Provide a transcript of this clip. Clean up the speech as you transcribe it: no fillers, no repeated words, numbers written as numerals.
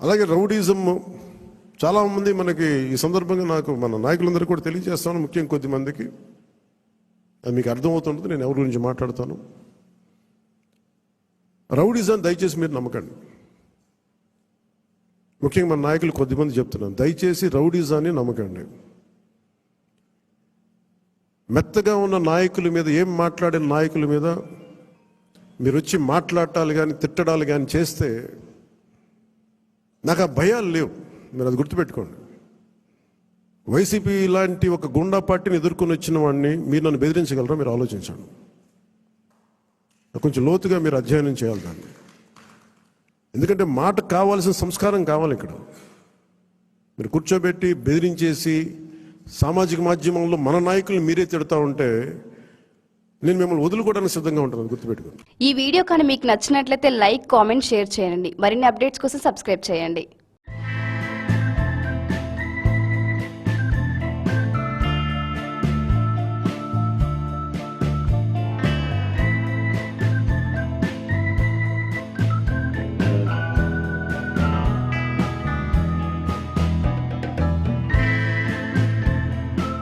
అలాగే రౌడీజం చాలామంది మనకి ఈ సందర్భంగా నాకు మన నాయకులందరూ కూడా తెలియజేస్తాను, ముఖ్యంగా కొద్దిమందికి అది మీకు అర్థమవుతుంటుంది నేను ఎవరి గురించి మాట్లాడతాను. రౌడీజం దయచేసి మీరు నమ్మకండి. ముఖ్యంగా మన నాయకులు కొద్దిమంది చెప్తున్నాను, దయచేసి రౌడీజాన్ని నమ్మకండి. మెత్తగా ఉన్న నాయకుల మీద, ఏం మాట్లాడిన నాయకుల మీద మీరు వచ్చి మాట్లాడాలి కానీ తిట్టడాలు కానీ చేస్తే నాకు ఆ భయాలు లేవు. మీరు అది గుర్తుపెట్టుకోండి. వైసీపీ లాంటి ఒక గుండా పార్టీని ఎదుర్కొని వచ్చిన వాడిని మీరు నన్ను బెదిరించగలరా? మీరు ఆలోచించండి. కొంచెం లోతుగా మీరు అధ్యయనం చేయాలి దాన్ని. ఎందుకంటే మాట కావాల్సిన సంస్కారం కావాలి. ఇక్కడ మీరు కూర్చోబెట్టి బెదిరించేసి సామాజిక మాధ్యమంలో మన నాయకులు మీరే తిడతా ఉంటే నేను మిమ్మల్ని వదులుకోవడానికి సిద్ధంగా ఉంటాను, గుర్తుపెట్టుకోండి. ఈ వీడియో కానీ మీకు నచ్చినట్లయితే లైక్, కామెంట్, షేర్ చేయండి. మరిన్ని అప్డేట్స్ కోసం సబ్స్క్రైబ్ చేయండి.